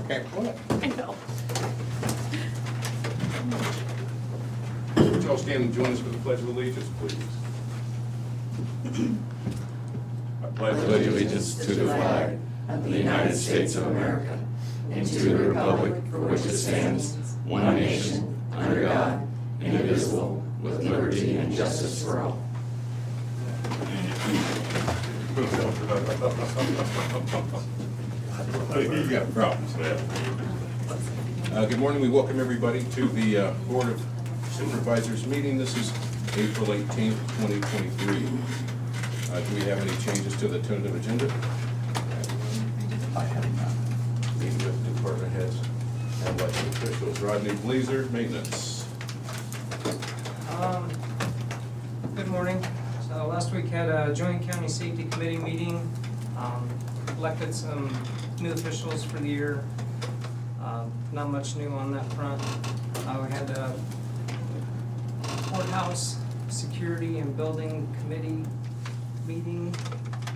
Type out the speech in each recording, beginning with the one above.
Can't quit. I know. Would y'all stand and join us for the Pledge of Allegiance, please? I pledge allegiance to the flag of the United States of America and to the republic for which it stands, one nation, under God, indivisible, with liberty and justice for all. You got problems there. Good morning. We welcome everybody to the Board of Supervisors meeting. This is April 18th, 2023. Do we have any changes to the tentative agenda? I have not. Meeting with department heads and elected officials. Rodney Bleezer, maintenance. Good morning. So last week had a joint county safety committee meeting. Elected some new officials for the year. Not much new on that front. We had a courthouse security and building committee meeting,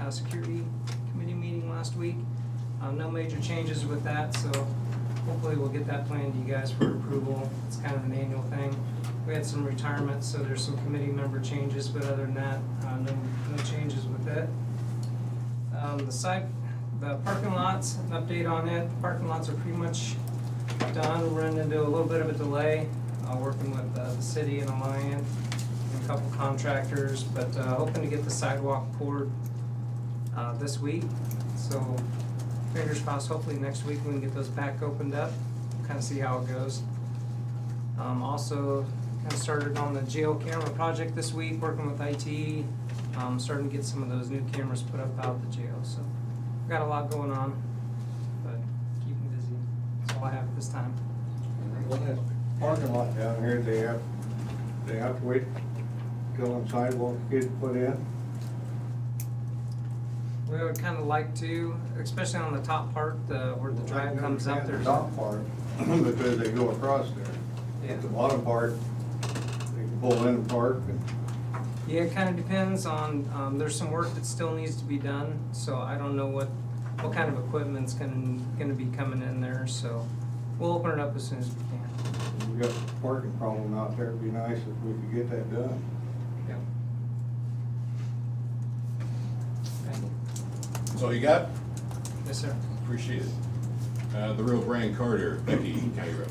security committee meeting last week. No major changes with that, so hopefully we'll get that planned to you guys for approval. It's kind of an annual thing. We had some retirements, so there's some committee member changes, but other than that, no changes with it. The parking lots, an update on it. The parking lots are pretty much done. We're running into a little bit of a delay, working with the city and Alliant and a couple contractors, but hoping to get the sidewalk poured this week. So fingers crossed, hopefully next week we can get those back opened up, kind of see how it goes. Also kind of started on the jail camera project this week, working with IT, starting to get some of those new cameras put up out at the jail. So we've got a lot going on, but keep me busy. That's all I have at this time. Well, that parking lot down here, they have to wait till the sidewalk gets put in. We would kind of like to, especially on the top part, where the drive comes up there. The top part, because they go across there. Yeah. The bottom part, they can pull in and park and. Yeah, it kind of depends on, there's some work that still needs to be done, so I don't know what kind of equipment's gonna be coming in there, so we'll open it up as soon as we can. We got a parking problem out there, it'd be nice if we could get that done. Yeah. Okay. That's all you got? Yes, sir. Appreciate it. The real Brian Carter, Becky, County Road.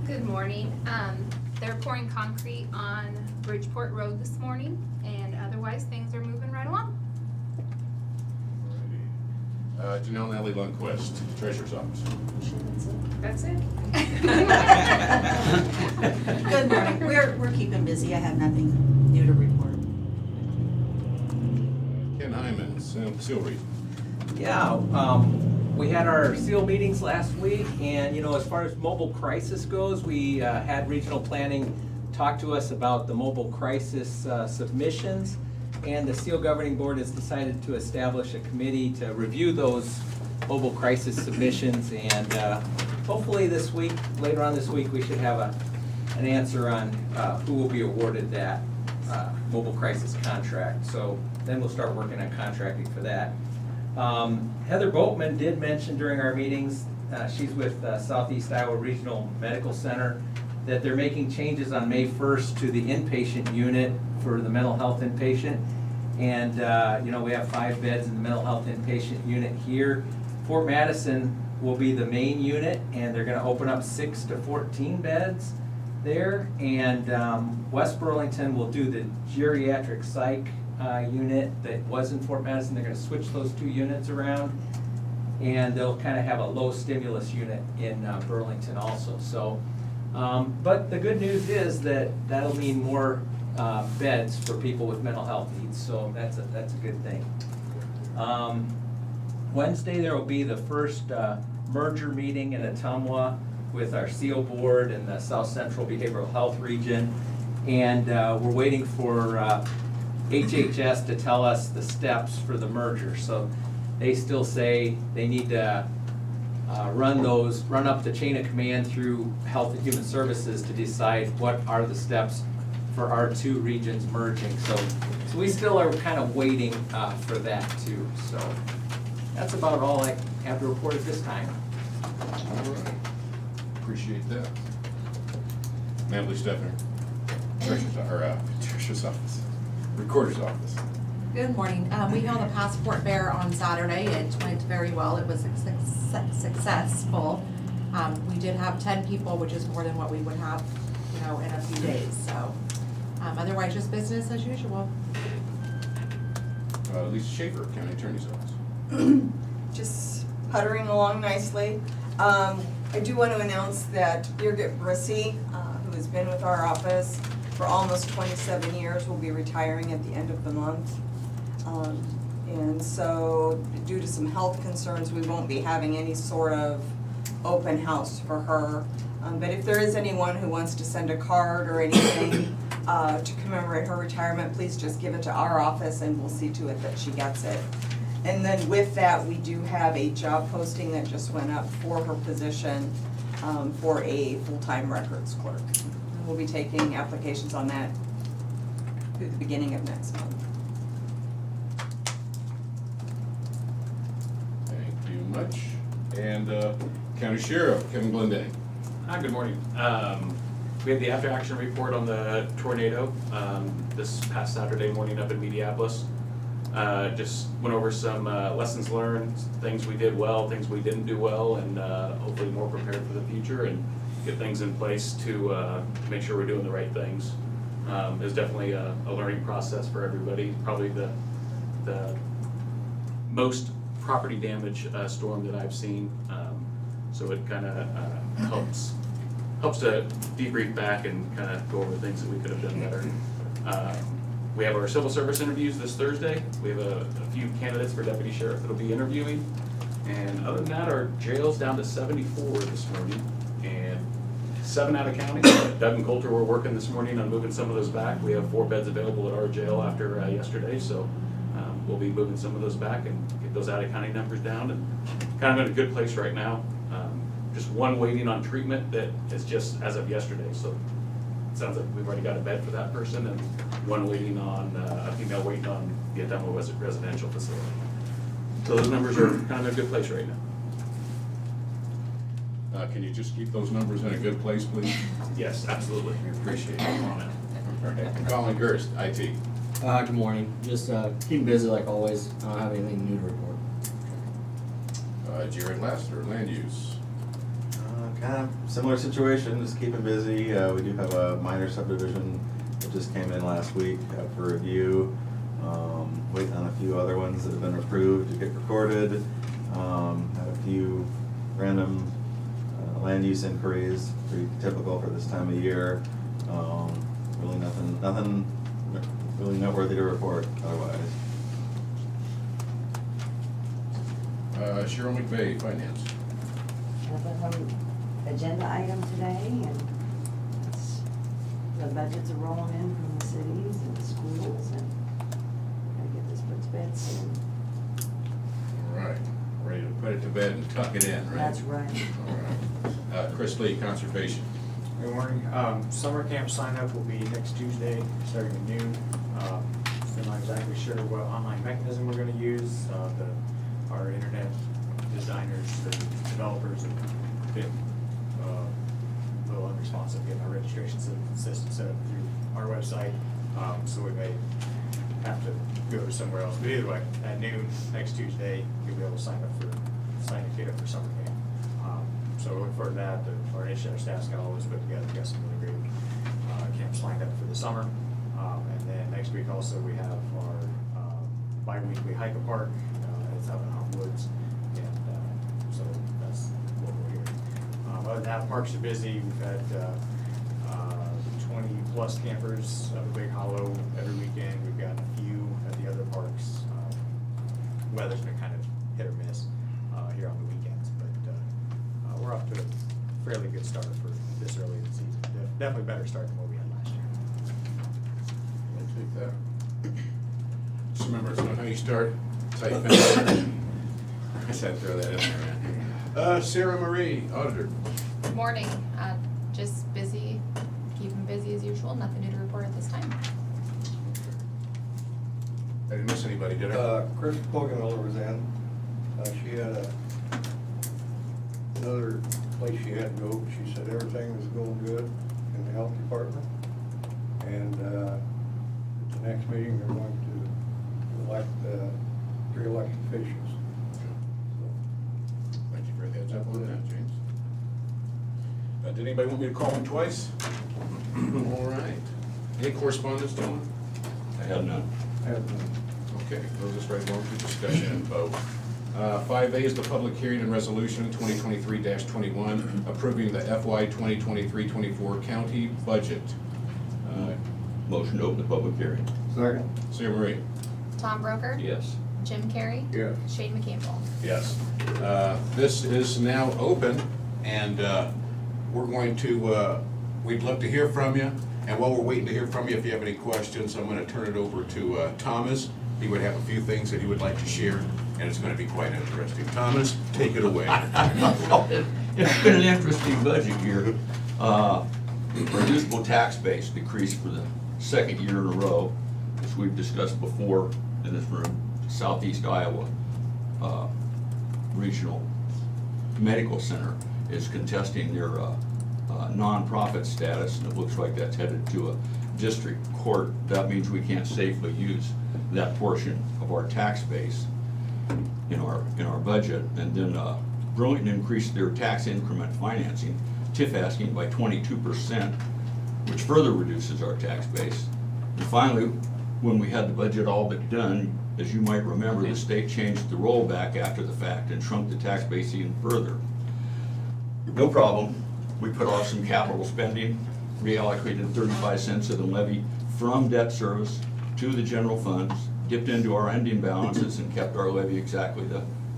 Good morning. They're pouring concrete on Bridgeport Road this morning, and otherwise things are moving right along. Janelle Nellie Lundquist, Treasurer's Office. That's it. Good morning. We're keeping busy. I have nothing new to report. Ken Hyman, Seal Region. Yeah, we had our SEAL meetings last week, and as far as mobile crisis goes, we had regional planning talk to us about the mobile crisis submissions, and the SEAL governing board has decided to establish a committee to review those mobile crisis submissions, and hopefully this week, later on this week, we should have an answer on who will be awarded that mobile crisis contract. So then we'll start working on contracting for that. Heather Boatman did mention during our meetings, she's with Southeast Iowa Regional Medical Center, that they're making changes on May 1st to the inpatient unit for the mental health inpatient. And, we have 5 beds in the mental health inpatient unit here. Fort Madison will be the main unit, and they're gonna open up 6 to 14 beds there. And West Burlington will do the geriatric psych unit that was in Fort Madison. They're gonna switch those 2 units around, and they'll kind of have a low stimulus unit in Burlington also. So, but the good news is that that'll mean more beds for people with mental health needs, so that's a good thing. Wednesday there will be the first merger meeting in Ottumwa with our SEAL board and the South Central Behavioral Health Region, and we're waiting for HHS to tell us the steps for the merger. So they still say they need to run up the chain of command through Health and Human Services to decide what are the steps for our 2 regions merging. So we still are kind of waiting for that too. So That's about all I have to report at this time. All right. Appreciate that. Natalie Stefner, Treasurer's office, Recorder's office. Good morning. We held a passport fair on Saturday. It went very well. It was successful. We did have 10 people, which is more than what we would have, in a few days. So, otherwise, just business as usual. Lisa Schaefer, County Attorney's Office. Just puttering along nicely. I do want to announce that Birgit Brissy, who has been with our office for almost 27 years, will be retiring at the end of the month. And so due to some health concerns, we won't be having any sort of open house for her. But if there is anyone who wants to send a card or anything to commemorate her retirement, please just give it to our office and we'll see to it that she gets it. And then with that, we do have a job posting that just went up for her position for a full-time records clerk. And we'll be taking applications on that through the beginning of next month. Thank you much. And County Sheriff, Kevin Glendenning. Hi, good morning. We had the after-action report on the tornado this past Saturday morning up in Minneapolis. Just went over some lessons learned, things we did well, things we didn't do well, and hopefully more prepared for the future and get things in place to make sure we're doing the right things. It was definitely a learning process for everybody. Probably the most property damage storm that I've seen. So it kind of helps to debrief back and kind of go over things that we could have done better. We have our civil service interviews this Thursday. We have a few candidates for deputy sheriff that'll be interviewing. And other than that, our jail's down to 74 this morning, and 7 out of county. Doug and Coulter were working this morning on moving some of those back. We have 4 beds available at our jail after yesterday, so we'll be moving some of those back and get those out of county numbers down, and kind of in a good place right now. Just one waiting on treatment that is just as of yesterday, so it sounds like we've already got a bed for that person, and one waiting on, a female waiting on the Adamo residential facility. So those numbers are kind of in a good place right now. Can you just keep those numbers in a good place, please? Yes, absolutely. We appreciate it. All right. Colin Gerst, IT. Good morning. Just keeping busy like always. I don't have anything new to report. Jared Lassiter, Land Use. Kind of similar situation, just keeping busy. We do have a minor subdivision that just came in last week for review. Waiting on a few other ones that have been approved to get recorded. Had a few random land use inquiries, pretty typical for this time of year. Really nothing really noteworthy to report otherwise. Cheryl McVeigh, Finance. Agenda item today, and the budgets are rolling in from the cities and the schools, and gotta get this put to bed soon. All right. Ready to put it to bed and tuck it in, right? That's right. All right. Chris Lee, Conservation. Good morning. Summer camp sign up will be next Tuesday, starting at noon. Still not exactly sure what online mechanism we're gonna use. Our internet designers or developers have been a little unresponsive getting our registration system set up through our website. So we may have to go somewhere else. But either way, at noon next Tuesday, you'll be able to sign a kid up for summer camp. So we're looking forward to that. Our HR staff's got all this put together. We got some really great camps lined up for the summer. And then next week also we have our bi-weekly hike a park. It's out in Hot Woods. And so that's what we're hearing. Other than that, parks are busy. We've had 20 plus campers up at Big Hollow every weekend. We've got a few at the other parks. Weather's been kind of hit or miss here on the weekends, but we're off to a fairly good start for this early in the season. Definitely better start than what we had last year. I'll take that. Just remember, it's not how you start, it's how you finish. I guess I'd throw that in there. Sarah Marie, Auditor. Good morning. Just busy, keeping busy as usual. Nothing new to report at this time. I didn't miss anybody, did I? Chris Poganmiller was in. She had another place she had to go, but she said everything was going good in the health department. And at the next meeting, they're going to elect, re-elect officials. Thank you for the heads up on that, James. Did anybody want me to call him twice? All right. Any correspondence, gentlemen? I have none. Okay, move this right along to discussion and vote. 5A is the public hearing and resolution 2023-21, approving the FY 2023-24 county budget. Motion to open the public hearing. Second. Sarah Marie? Tom Broker? Yes. Jim Carrey? Yes. Shane McCampbell? Yes. This is now open, and we're going to, we'd love to hear from you. And while we're waiting to hear from you, if you have any questions, I'm going to turn it over to Thomas. He would have a few things that he would like to share, and it's going to be quite interesting. Thomas, take it away. It's been an interesting budget year. Reducible tax base decreased for the second year in a row, as we've discussed before in this room. Southeast Iowa Regional Medical Center is contesting their nonprofit status, and it looks like that's headed to a district court. That means we can't safely use that portion of our tax base in our budget. And then Burlington increased their tax increment financing, TIF asking, by 22%, which further reduces our tax base. And finally, when we had the budget all but done, as you might remember, the state changed the rollback after the fact and shrunk the tax base even further. No problem. We put off some capital spending, reallocated 35 cents of the levy from debt service to the general funds, dipped into our ending balances, and kept our levy exactly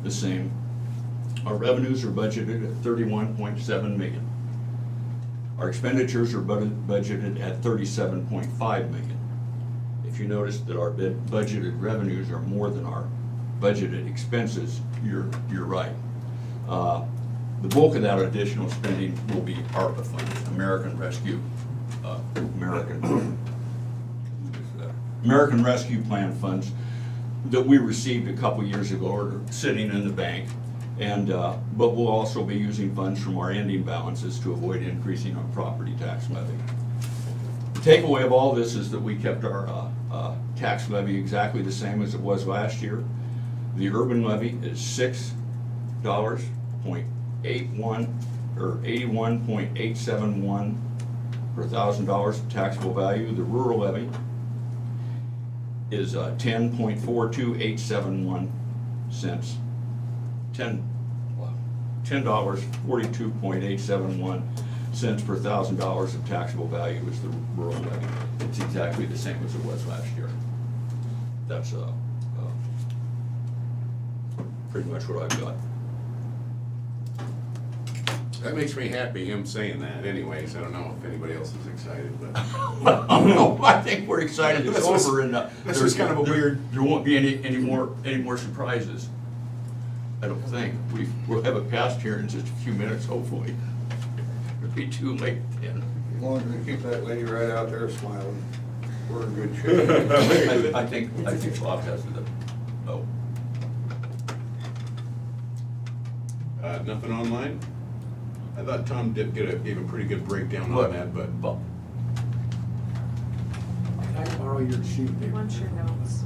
the same. Our revenues are budgeted at $31.7 million. Our expenditures are budgeted at $37.5 million. If you notice that our budgeted revenues are more than our budgeted expenses, you're right. The bulk of that additional spending will be ARPA funds, American Rescue Plan funds that we received a couple years ago, are sitting in the bank. And, but we'll also be using funds from our ending balances to avoid increasing our property tax levy. The takeaway of all this is that we kept our tax levy exactly the same as it was last year. The urban levy is $6.81 or 81.871 per $1,000 of taxable value. The rural levy is $10.42871 cents. $10.42.871 cents per $1,000 of taxable value is the rural levy. It's exactly the same as it was last year. That's pretty much what I've got. That makes me happy, him saying that anyways. I don't know if anybody else is excited, but. No, I think we're excited it's over, and this is kind of a weird. There won't be any more surprises. I don't think. We'll have it passed here in just a few minutes, hopefully. It'll be too late then. As long as we keep that lady right out there smiling, we're in good shape. I think Bob has the, oh. Nothing online? I thought Tom gave a pretty good breakdown on that, but. Can I borrow your sheet of paper? Want your notes?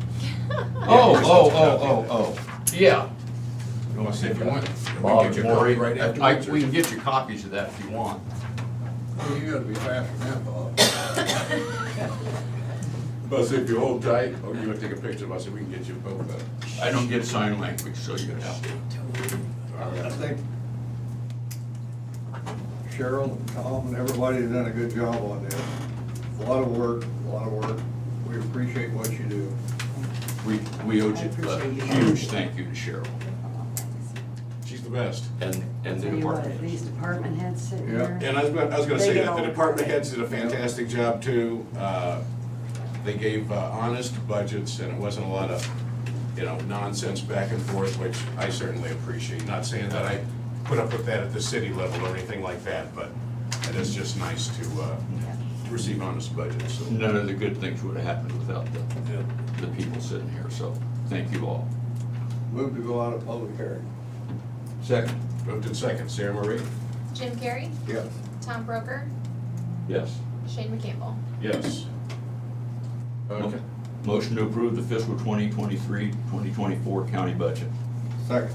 Oh, yeah. You want to see if you want? Bob, We can get you a Maury, copy right afterwards, or- we can get you copies of that if you want. Oh, you gotta be faster than that, Bob. But if you hold tight, or you want to take a picture of us, so we can get you both. I don't get sign language, so you have to. I think Cheryl, Tom, and everybody's done a good job on this. A lot of work. We appreciate what you do. We owe you a huge thank you to Cheryl She's the best. and the Tell you what, department. these department heads sitting Yeah. here. And I was gonna They say get that, the all- department heads did a fantastic job too. They gave honest budgets, and it wasn't a lot of, nonsense back and forth, which I certainly appreciate. Not saying that I put up with that at the city level or anything like that, but it is just nice to receive honest budgets, so. None of the good things would have happened without the people sitting here, so thank you all. Move to go out of public hearing. Second. Moved in second. Sarah Marie? Jim Carrey, Yes. Tom Broker, Yes. Shane McCampbell. Yes. Okay. Motion to approve the fiscal 2023-2024 county budget. Second.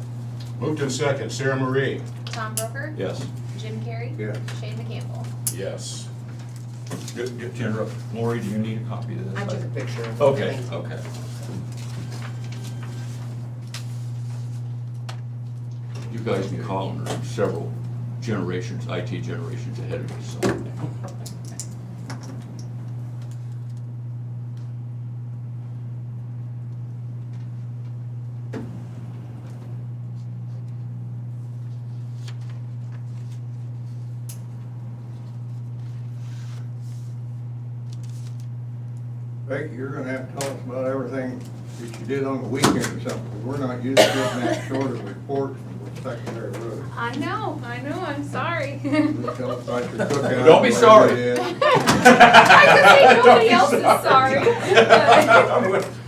Moved in second. Sarah Marie? Tom Broker, Yes. Jim Carrey, Yes. Shane McCampbell. Yes. Good, good. To interrupt, Lori, do you need a copy of this? I took a picture of it. Okay, Thank you. okay. You guys can call them, there are several generations, IT generations ahead of you, so. Becky, you're gonna have to tell us about everything that you did on the weekend or something, because we're not used to getting that short of reports from the secondary road. I know, I'm sorry. Just tell us about your cookout. Don't be sorry. whatever you did. I could say nobody else is sorry.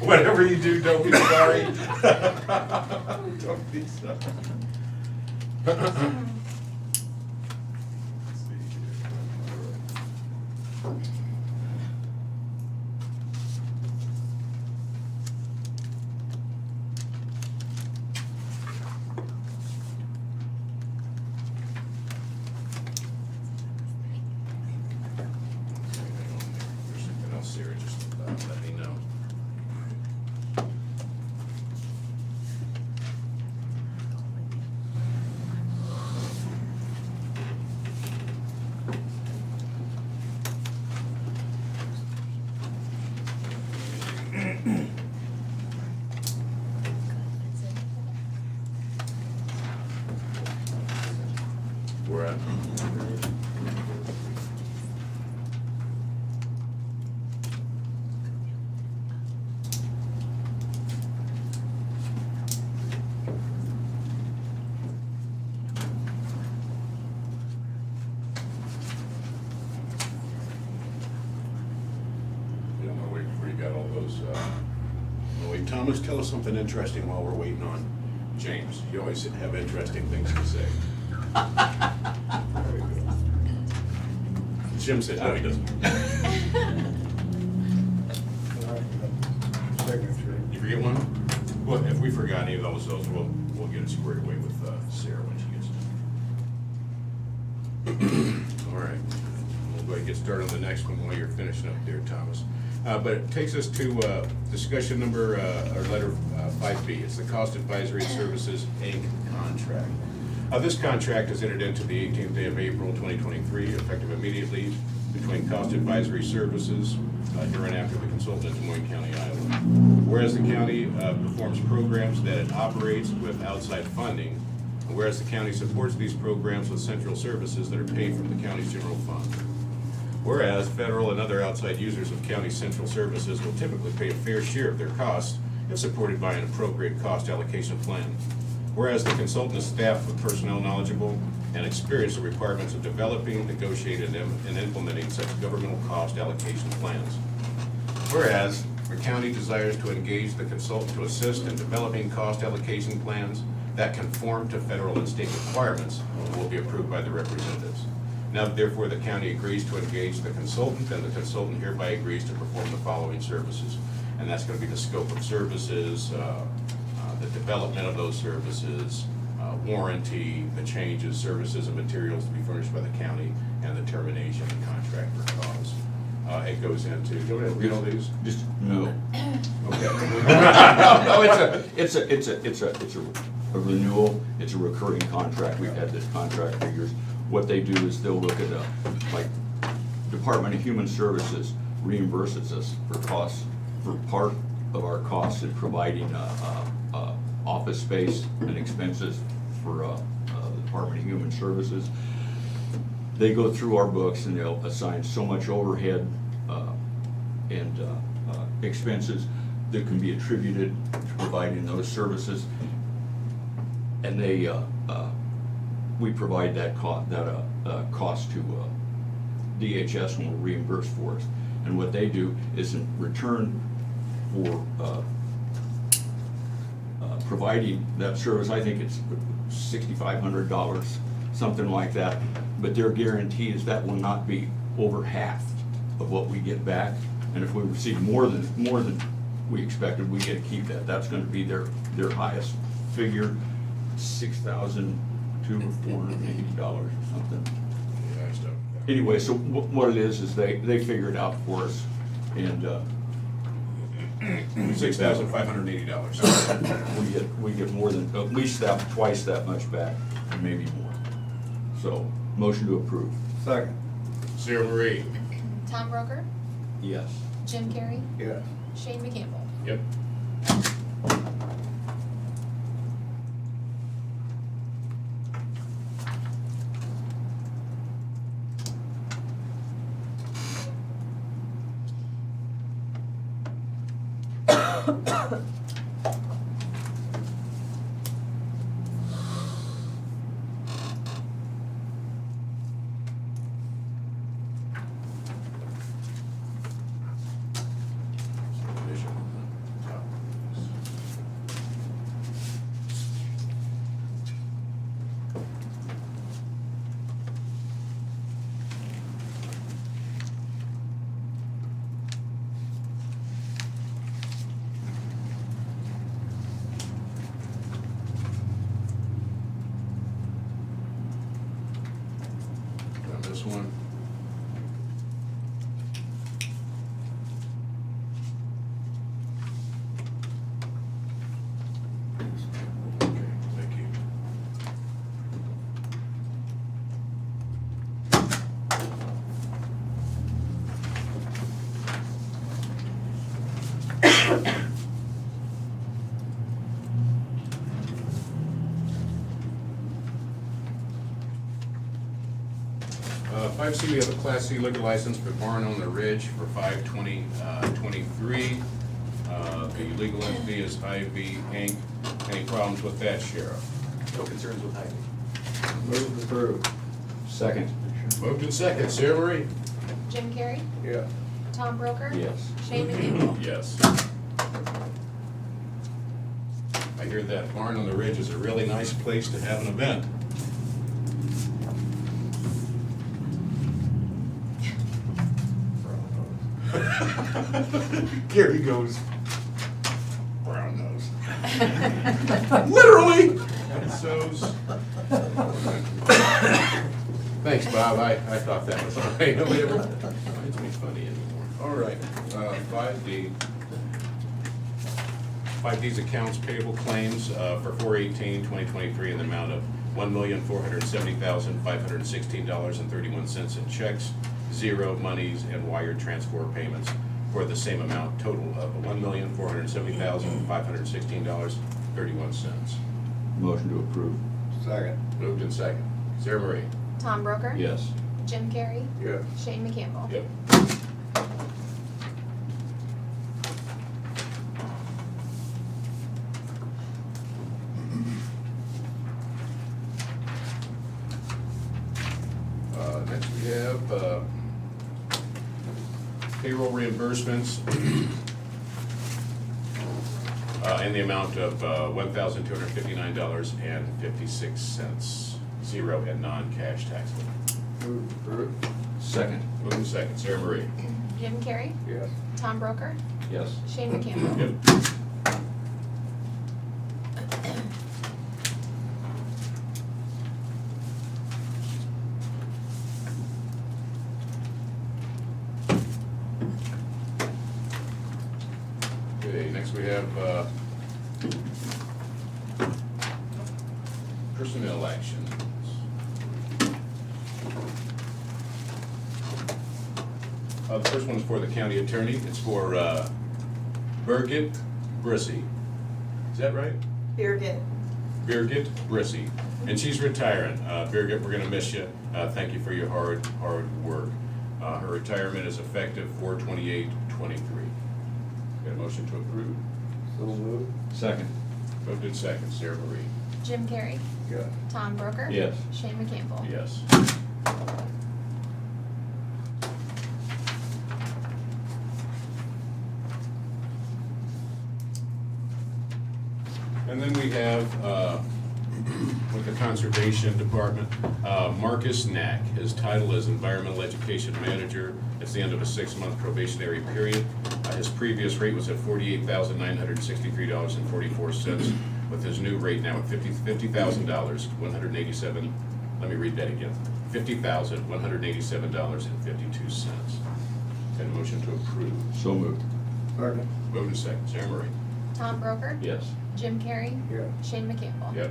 Whatever you do, don't be sorry. Don't be sorry. There's something else, Sarah, just let me know. We're at. You don't want to wait before you got all those, wait, Thomas, tell us something interesting while we're waiting on James. You always have interesting things to say. There we go. Jim said, no, he doesn't. Signature. You forget one? Well, if we forgot any of those, we'll get it squared away with Sarah when she gets done. All right, we'll go ahead and get started on the next one while you're finishing up there, Thomas. But it takes us to discussion number, or letter 5B. It's the Cost Advisory Services, Inc. contract. This contract is entered into the 18th day of April 2023, effective immediately, between Cost Advisory Services, hereinafter the consultant in Moines County, Iowa. Whereas the county performs programs that it operates with outside funding, and whereas the county supports these programs with central services that are paid from the county's general fund. Whereas federal and other outside users of county central services will typically pay a fair share of their costs if supported by an appropriate cost allocation plan. Whereas the consultant is staffed with personnel knowledgeable and experienced the requirements of developing, negotiating, and implementing such governmental cost allocation plans. Whereas the county desires to engage the consultant to assist in developing cost allocation plans that conform to federal and state requirements and will be approved by the representatives. Now therefore the county agrees to engage the consultant, and the consultant hereby agrees to perform the following services. And that's going to be the scope of services, the development of those services, warranty, the changes, services, and materials to be furnished by the county, and the termination of the contract for cause. It goes into, do you want to read all these? Just, no. Okay. No, it's a renewal, it's a recurring contract, we've had this contract for years. What they do is they'll look at, like, Department of Human Services reimburses us for costs, for part of our costs in providing, office space and expenses for, the Department of Human Services. They go through our books and they'll assign so much overhead, and expenses that can be attributed to providing those services. And they, we provide that cost to DHS and will reimburse for us. And what they do is in return for providing that service. I think it's $6,500, something like that. But their guarantee is that will not be over half of what we get back. And if we receive more than we expected, we get to keep that. That's gonna be their highest figure, $6,200 or $480 or something. Yeah, I stuff. Anyway, so what it is they figure it out for us, and $6,580. we get more than, at least twice that much back, and maybe more. So, motion to approve. Second. Sarah Marie? Tom Broker, Yes. Jim Carrey, Yes. Shane McCampbell. Yep. This one. Okay, thank you. Five C, we have a Class C liquor license for Barn on the Ridge for 5/20/23. The legal entity is Ivy Inc. Any problems with that, Sheriff? No concerns with Ivy. Move approved. Second. Moved in second. Sarah Marie? Jim Carrey, Yes. Tom Broker, Yes. Shane McCampbell. Yes. I hear that Barn on the Ridge is a really nice place to have an event. Gary goes, brown nose. Literally! And so's. Thanks, Bob, I thought that was all right. Nobody ever finds me funny anymore. All right, 5D. 5D's accounts payable claims for 4/18/2023 in the amount of $1,470,516.31 in checks, zero monies and wire transfer payments for the same amount, total of $1,470,516.31. Motion to approve. Second. Moved in second. Sarah Marie? Tom Broker, Yes. Jim Carrey, Yes. Shane McCampbell. Yep. Next we have payroll reimbursements in the amount of $1,259.56, zero and non-cash taxable. Move approved. Second. Move in second. Sarah Marie? Jim Carrey, Yes. Tom Broker, Yes. Shane McCampbell. Yep. Okay, next we have personnel actions. The first one is for the county attorney. It's for Birgit Brissy. Is that right? Birgit. Birgit Brissy, and she's retiring. Birgit, we're gonna miss you. Thank you for your hard work. Her retirement is effective 4/28/23. Got a motion to approve? So moved. Second. Moved in second. Sarah Marie? Jim Carrey, Yes. Tom Broker, Yes. Shane McCampbell. Yes. And And then we have, with the Conservation Department, Marcus Knack. His title is Environmental Education Manager. It's the end of a 6-month probationary period. His previous rate was at $48,963.44, with his new rate now at $50,000, 187. Let me read that again. $50,187.52. And a motion to approve. So moved. Second. Vote is second. Sarah Marie? Tom Broker? Yes. Jim Carrey? Yeah. Shane McCampbell? Yep.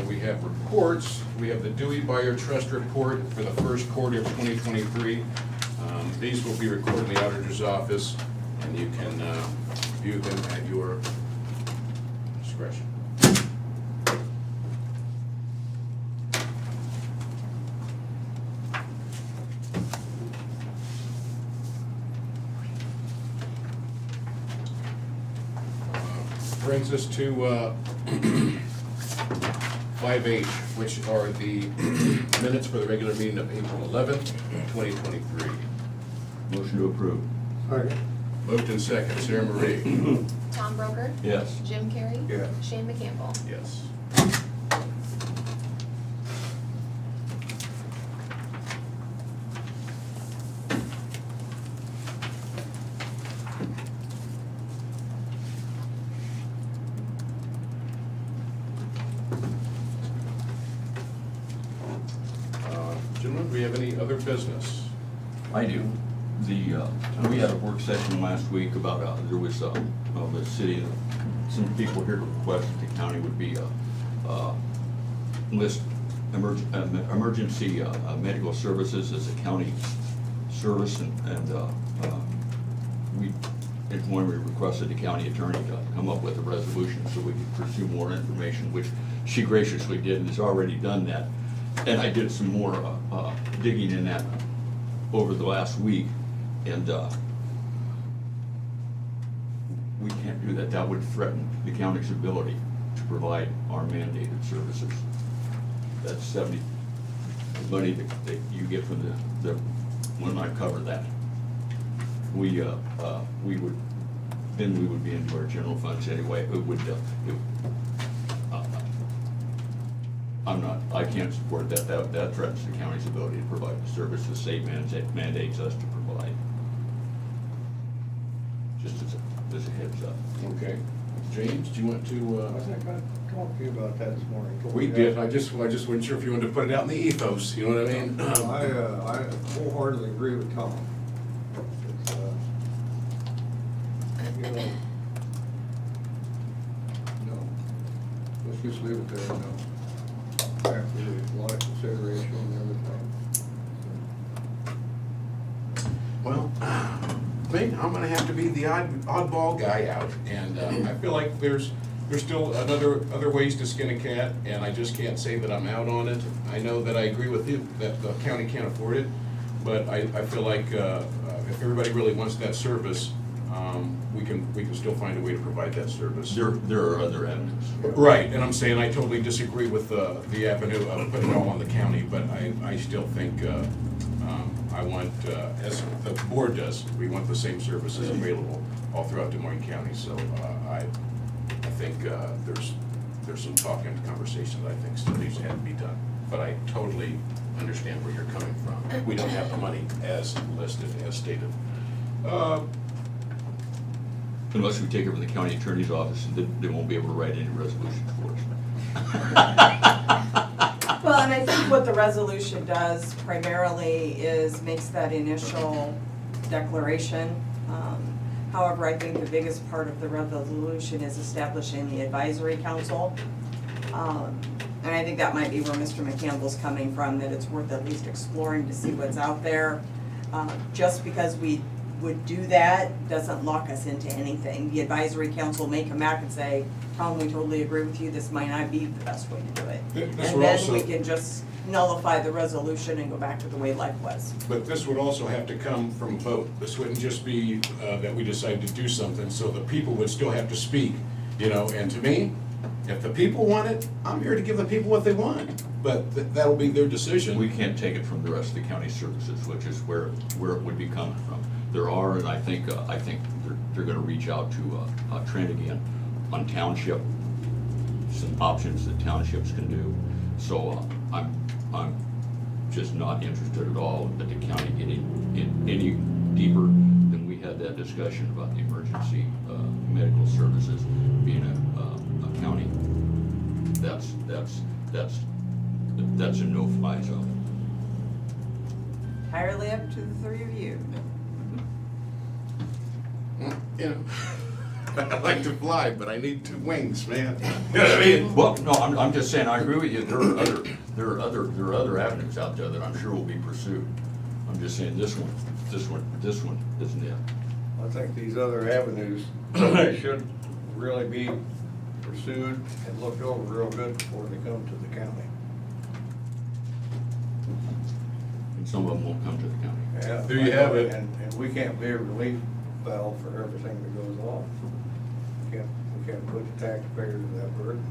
We have reports. We have the Dewey Buyer Trust Report for the first quarter of 2023. These will be recorded in the auditor's office, and you can view them at your discretion. Brings us to 5H, which are the minutes for the regular meeting of April 11th, 2023. Motion to approve. Second. Moved in second. Sarah Marie? Tom Broker? Yes. Jim Carrey? Yeah. Shane McCampbell? Yes. Gentlemen, do we have any other business? I do. We had a work session last week about, there was, the city, some people here requested the county would be, list emergency, medical services as a county service, and when we requested the county attorney to come up with a resolution so we could pursue more information, which she graciously did and has already done that. And I did some more digging in that over the last week, and we can't do that. That would threaten the county's ability to provide our mandated services. That's 70, the money that you get from the when I cover that. We would be into our general funds anyway. It would, I can't support that. That threatens the county's ability to provide the service the state mandates us to provide. Just as a heads up. Okay. James, do you want to? I think I talked to you about that this morning. We did. I just wasn't sure if you wanted to put it out in the ethos. You know what I mean? I wholeheartedly agree with Tom. It's, you know, no. Let's just leave it there, no. After a lot of consideration and everything. Well, I think I'm gonna have to be the oddball guy out, and I feel like there's still other ways to skin a cat, and I just can't say that I'm out on it. I know that I agree with you that the county can't afford it, but I feel like if everybody really wants that service, we can still find a way to provide that service. There are other avenues. Right, and I'm saying I totally disagree with the avenue of putting it all on the county, but I still think I want, as the board does, we want the same services available all throughout Des Moines County. So I think there's some talk and conversation that I think still needs to have to be done. But I totally understand where you're coming from. We don't have the money as listed, as stated. Unless we take over the county attorney's office, and they won't be able to write any resolutions for us. Well, and I think what the resolution does primarily is makes that initial declaration. However, I think the biggest part of the resolution is establishing the advisory council. And I think that might be where Mr. McCampbell's coming from, that it's worth at least exploring to see what's out there. Just because we would do that doesn't lock us into anything. The advisory council may come back and say, Tom, we totally agree with you, this might not be the best way to do it. And then we can just nullify the resolution and go back to the way life was. But this would also have to come from a vote. This wouldn't just be that we decide to do something, so the people would still have to speak, you know, and to me, If the people want it, I'm here to give the people what they want, but that'll be their decision. We can't take it from the rest of the county services, which is where it would be coming from. There are, and I think they're gonna reach out to Trent again on township, some options that townships can do. So I'm just not interested at all that the county getting in any deeper than we had that discussion about the emergency medical services being a county. That's a no-fly zone. Entirely up to the three of you. You know, I like to fly, but I need two wings, man. You know what I mean? Well, no, I'm just saying, I agree with you, there are other avenues out there that I'm sure will be pursued. I'm just saying this one isn't it. I think these other avenues should really be pursued and looked over real good before they come to the county. And some of them won't come to the county. Yeah, There you have it. And we can't be a relief valve for everything that goes on. We can't put the taxpayer to that burden.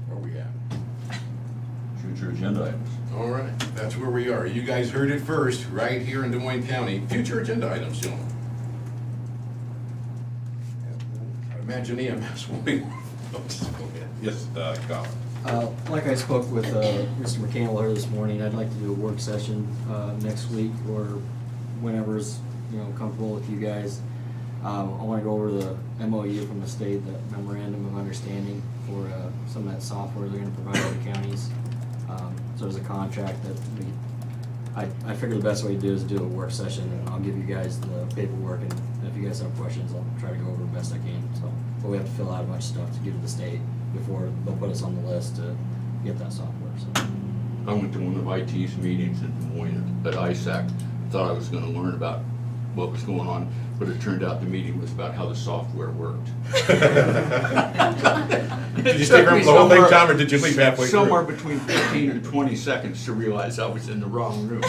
Where we at? Future agenda items. All right, that's where we are. You guys heard it first, right here in Des Moines County. Future agenda items, gentlemen. I imagine EMS will be. Go ahead. Yes, Colin. Like I spoke with Mr. McCandle here this morning, I'd like to do a work session next week or whenever's comfortable with you guys. I want to go over the MOU from the state, that memorandum of understanding for some of that software they're going to provide to the counties. So there's a contract that I figure the best way to do is do a work session, and I'll give you guys the paperwork, and if you guys have questions, I'll try to go over the best I can. So, but we have to fill out a bunch of stuff to give to the state before they'll put us on the list to get that software. So. I went to one of IT's meetings in Des Moines at ISAC. Thought I was gonna learn about what was going on, but it turned out the meeting was about how the software worked. Did you stay around the whole thing, Tom, or did you leave halfway through? Somewhere between 15 and 20 seconds to realize I was in the wrong room.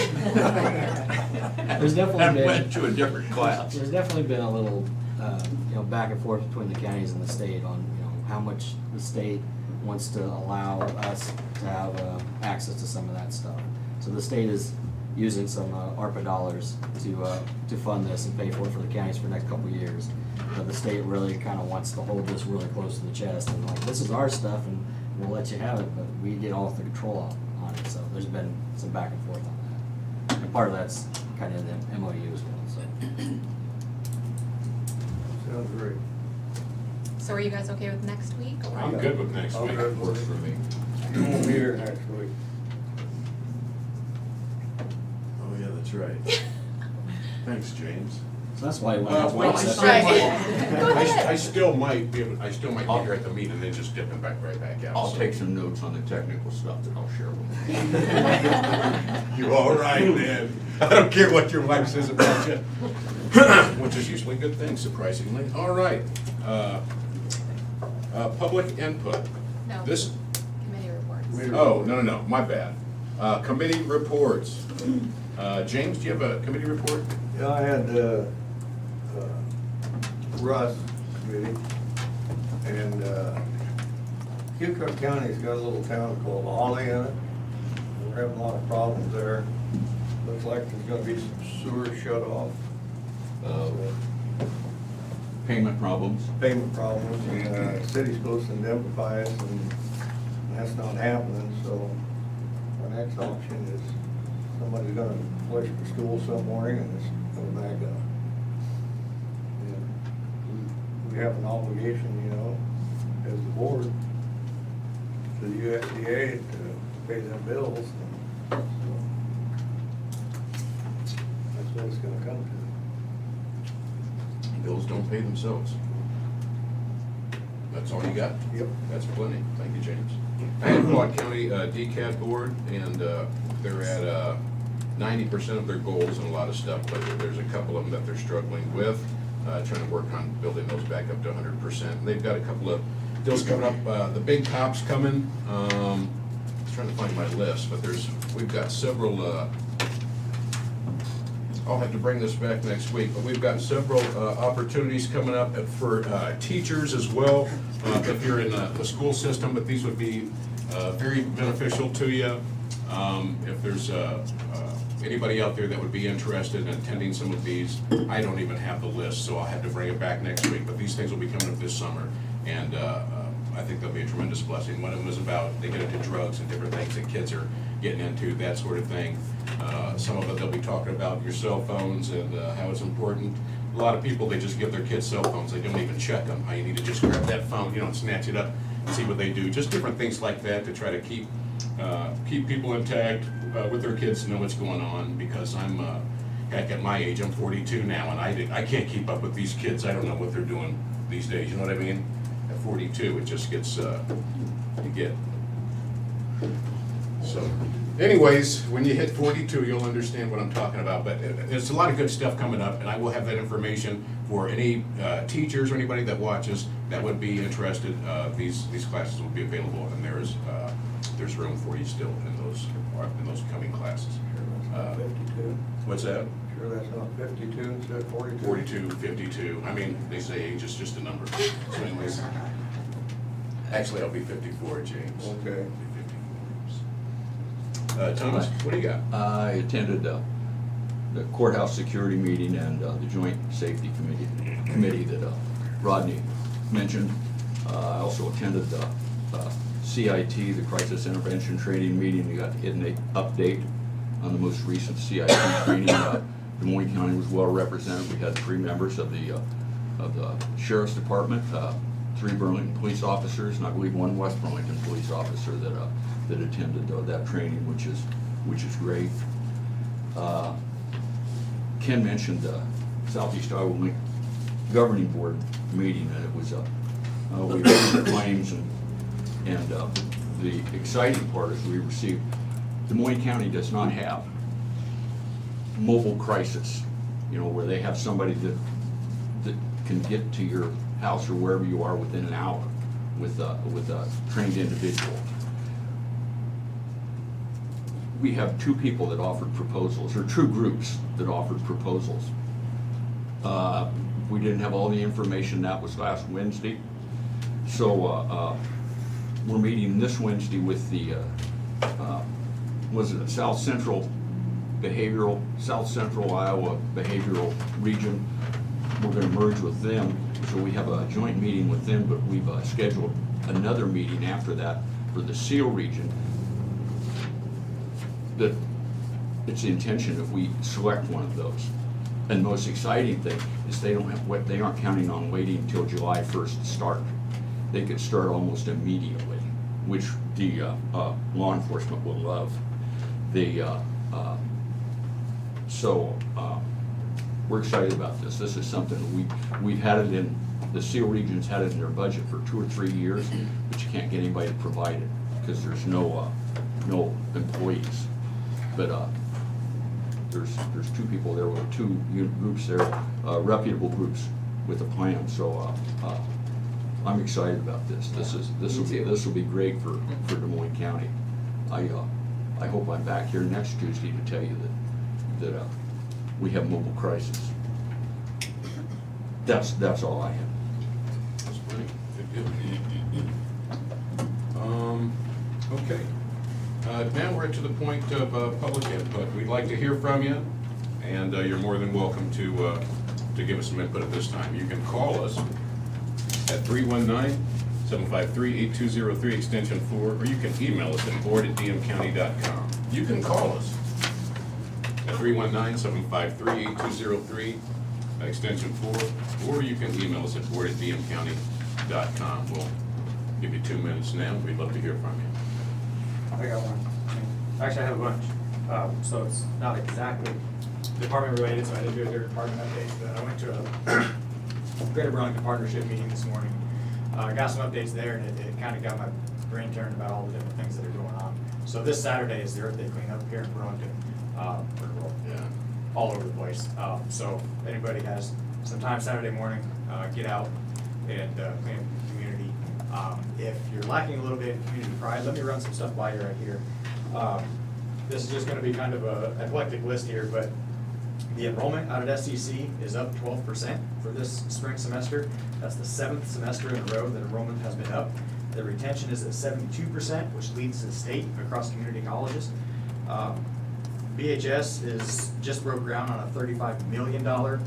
There's definitely And been, went to a different class. There's definitely been a little, back and forth between the counties and the state on, how much the state wants to allow us to have access to some of that stuff. So the state is using some ARPA dollars to fund this and pay for it for the counties for the next couple of years. But the state really kind of wants to hold this really close to the chest and like, this is our stuff and we'll let you have it, but we get all the control on it. So there's been some back and forth on that. And part of that's kind of the MOU as well, so. Sounds great. So are you guys okay with next week? Or? I'm good with next I'm week. good with Works it. for me. You won't be here next week. Oh, yeah, that's right. Thanks, James. So that's why we want to have a Well, work I session. still Go ahead. I still might be here at the meeting and then just dipping right back out. I'll so. take some notes on the technical stuff that I'll share with you. You all right, man? I don't care what your wife says about you. Which is usually a good thing, surprisingly. All right. Public input. No. This, Committee reports. oh, no, my bad. Committee reports. James, do you have a committee report? Yeah, I had Russ committee, and Keokuk County's got a little town called Ollie in it. We're having a lot of problems there. Looks like there's gonna be some sewer shut off. Payment problems. Payment problems, and the city's supposed to indemnify us, and that's not happening, so our next option is somebody's gonna flush the stool some morning and it's gonna back up. And we have an obligation, as the board, to the USDA to pay them bills, and so that's what it's gonna come to. Bills don't pay themselves. That's all you got? Yep. That's plenty. Thank you, James. I had Quad County DCAT board, and they're at 90% of their goals and a lot of stuff, but there's a couple of them that they're struggling with, trying to work on building those back up to 100%. They've got a couple of deals coming up. The big cop's coming. I was trying to find my list, but we've got several I'll have to bring this back next week, but we've got several opportunities coming up for teachers as well. If you're in the school system, but these would be very beneficial to you. If there's anybody out there that would be interested in attending some of these, I don't even have the list, so I'll have to bring it back next week. But these things will be coming up this summer, and I think they'll be a tremendous blessing. One of them is about, they get into drugs and different things that kids are getting into, that sort of thing. Some of it, they'll be talking about your cell phones and how it's important. A lot of people, they just give their kids cell phones, they don't even check them. How you need to just grab that phone, and snatch it up and see what they do. Just different things like that to try to keep people intact with their kids to know what's going on, because I'm, heck, at my age, I'm 42 now, and I can't keep up with these kids. I don't know what they're doing these days, you know what I mean? At 42, it just gets, you get. So, anyways, when you hit 42, you'll understand what I'm talking about, but there's a lot of good stuff coming up, and I will have that information for any teachers or anybody that watches that would be interested. These classes will be available, and there's room for you still in those coming classes. Sure, that's not 52. What's that? Sure, that's not 52 instead of 42. 42, 52. I mean, they say age is just a number. So anyways, actually, I'll be 54, James. Okay. Thomas, what do you got? I attended the courthouse security meeting and the joint safety committee that Rodney mentioned. I also attended the CIT, the Crisis Intervention Training meeting. We got an update on the most recent CIT training. Des Moines County was well represented. We had 3 members of the Sheriff's Department, 3 Burlington police officers, and I believe 1 West Burlington police officer that attended that training, which is great. Ken mentioned the Southeast Iowa Link Governing Board meeting, and it was we received claims, and the exciting part is we received. Des Moines County does not have mobile crisis, where they have somebody that can get to your house or wherever you are within an hour with a trained individual. We have 2 people that offered proposals, or 2 groups that offered proposals. We didn't have all the information. That was last Wednesday. So we're meeting this Wednesday with the, South Central Iowa Behavioral Region. We're gonna merge with them, so we have a joint meeting with them, but we've scheduled another meeting after that for the SEAL region. That it's the intention if we select one of those. And the most exciting thing is they aren't counting on waiting until July 1st to start. They could start almost immediately, which the law enforcement will love. We're excited about this. This is something we've had it in, the SEAL region's had it in their budget for 2 or 3 years, but you can't get anybody to provide it because there's no employees. But there's 2 people there, with 2 groups there, reputable groups with a plan. So I'm excited about this. This will be great for Des Moines County. I hope I'm back here next Tuesday to tell you that we have mobile crisis. That's all I have. That's plenty. Good. Okay. Now we're to the point of public input. We'd like to hear from you, and you're more than welcome to give us some input at this time. You can call us at 319-753-8203, extension 4, or you can email us at board@dmcounty.com. You can call us at 319-753-8203, extension 4, or you can email us at board@dmcounty.com. We'll give you 2 minutes now. We'd love to hear from you. I got one. Actually, I have a bunch. So it's not exactly department related, so I didn't do a department update, but I went to a Greater Burlington Partnership meeting this morning. Got some updates there, and it kind of got my brain turned about all the different things that are going on. So this Saturday is the Earth Day cleanup here in Burlington, all over the place. So if anybody has some time Saturday morning, get out and clean up the community. If you're lacking a little bit in community pride, let me run some stuff by you right here. This is just going to be kind of a eclectic list here, but The enrollment out at SCC is up 12% for this spring semester. That's the 7th semester in a row that enrollment has been up. The retention is at 72%, which leads the state across community colleges. BHS is just broke ground on a $35 million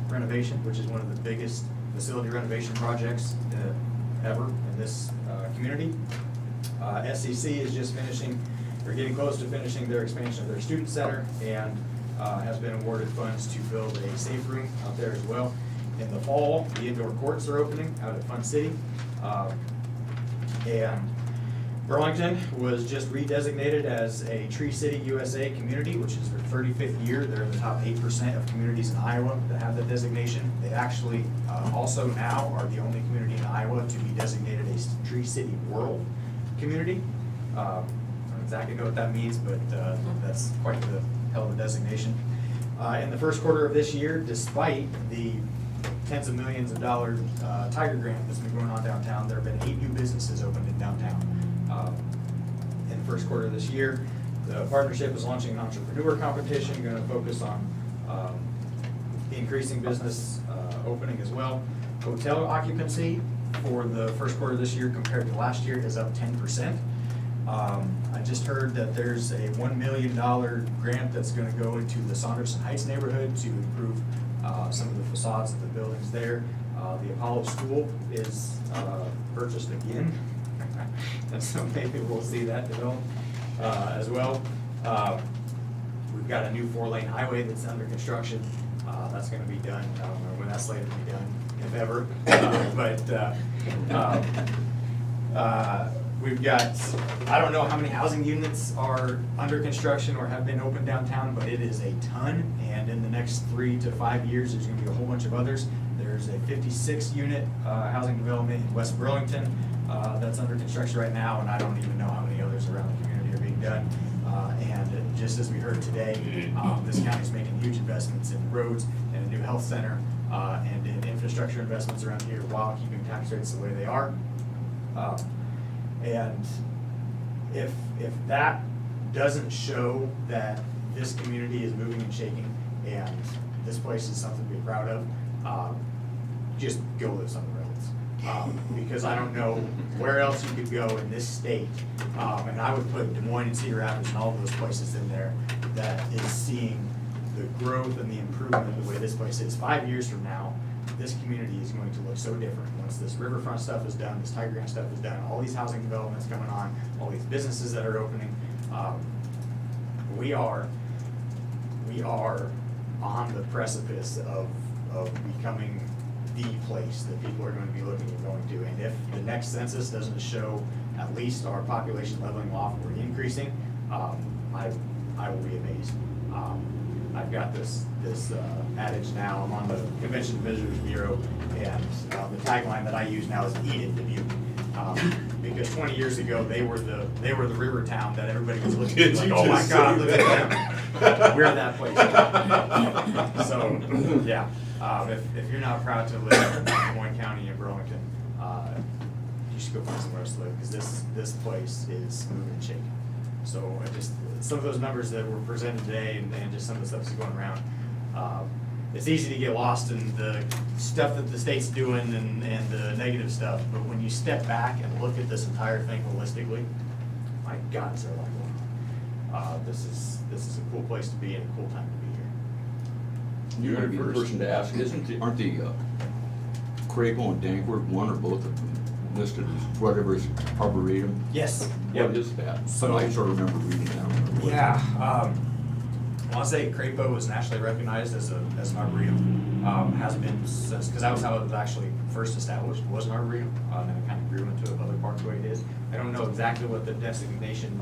renovation, which is one of the biggest facility renovation projects ever in this community. SCC is just finishing, or getting close to finishing their expansion of their student center, and has been awarded funds to build a safe room out there as well. In the fall, the indoor courts are opening out at Fun City. And Burlington was just redesignated as a Tree City USA community, which is their 35th year. They're in the top 8% of communities in Iowa that have that designation. They actually also now are the only community in Iowa to be designated a Tree City World community. I don't exactly know what that means, but that's quite the hell of a designation. In the first quarter of this year, despite the tens of millions of dollar Tiger grant that's been going on downtown, there have been 8 new businesses opened in downtown. In the first quarter of this year, the partnership is launching an entrepreneur competition, going to focus on increasing business opening as well. Hotel occupancy for the first quarter of this year compared to last year is up 10%. I just heard that there's a $1 million grant that's going to go into the Saunderson Heights neighborhood to improve some of the facades of the buildings there. The Apollo School is purchased again, and so maybe we'll see that develop as well. We've got a new 4-lane highway that's under construction. That's going to be done. I don't know when that's slated to be done, if ever. We've got, I don't know how many housing units are under construction or have been opened downtown, but it is a ton. And in the next 3 to 5 years, there's going to be a whole bunch of others. There's a 56-unit housing development in West Burlington that's under construction right now, and I don't even know how many others around the community are being done. And just as we heard today, this county is making huge investments in roads and a new health center and in infrastructure investments around here while keeping tax rates the way they are. And if that doesn't show that this community is moving and shaking and this place is something to be proud of, just go live somewhere else. Because I don't know where else you could go in this state. And I would put Des Moines and Cedar Rapids and all of those places in there that is seeing the growth and the improvement the way this place is. 5 years from now, this community is going to look so different once this riverfront stuff is done, this Tiger Grant stuff is done, all these housing developments coming on, all these businesses that are opening. We are on the precipice of becoming the place that people are going to be looking and going to. And if the next census doesn't show at least our population leveling off or increasing, I will be amazed. I've got this adage now. I'm on the Convention and Visitors Bureau, and the tagline that I use now is "Eat it, Dubuque," because 20 years ago they were the river town that everybody was looking at like, oh my God, look at them. We're that place now. So yeah, if you're not proud to live in Des Moines County in Burlington, you should go find somewhere else to live, because this place is moving and shaking. So just some of those numbers that were presented today and just some of the stuff that's going around, it's easy to get lost in the stuff that the state's doing and the negative stuff, but when you step back and look at this entire thing holistically, my God, is there a lot going on. This is a cool place to be and a cool time to be here. You're gonna be the person to ask, aren't the Crapo and Dankworth, one or both of them listed as whatever is Arboretum? Yes. What is that? So- I sort of remember reading that. Yeah, I want to say Crapo was nationally recognized as an arboretum. Has been since, because that was how it was actually first established, was an arboretum, and then it kind of grew into a public park the way it is. I don't know exactly what the designation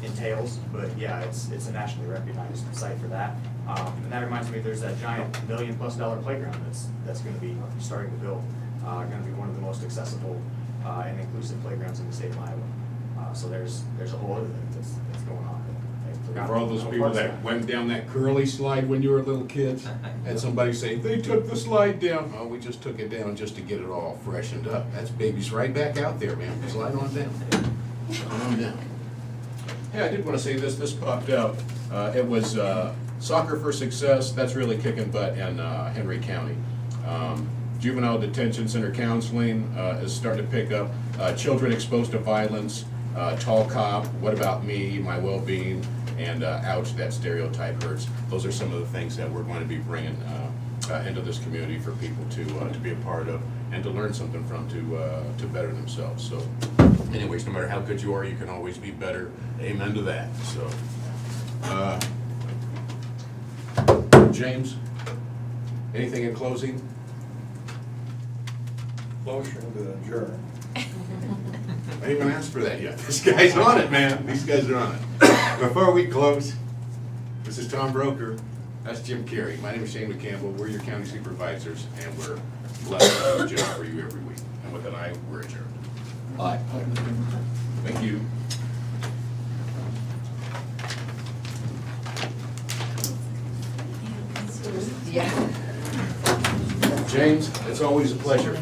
entails, but yeah, it's a nationally recognized site for that. And that reminds me, there's that giant $1 million+ playground that's going to be starting to build. Going to be one of the most accessible and inclusive playgrounds in the state of Iowa. So there's a whole other thing that's going on. For all those people that went down that curly slide when you were little kids, and somebody say, they took the slide down. Oh, we just took it down just to get it all freshened up. That's babies right back out there, man. Slide on down. Slide on down. Hey, I did want to say this popped out. It was Soccer for Success, that's really kicking butt in Henry County. Juvenile Detention Center counseling is starting to pick up. Children exposed to violence, tall cop, what about me, my well-being, and ouch, that stereotype hurts. Those are some of the things that we're going to be bringing into this community for people to be a part of and to learn something from, to better themselves. So anyways, no matter how good you are, you can always be better. Amen to that. So James, anything in closing? Motion to adjourn. I didn't even ask for that yet. This guy's on it, man. These guys are on it. Before we close, this is Tom Broker. That's Jim Carey. My name is Shane McCampbell. We're your county supervisors, and we're blessed to do a job for you every week. And with an eye, we're adjourned. Aye. Thank you. Yeah. James, it's always a pleasure.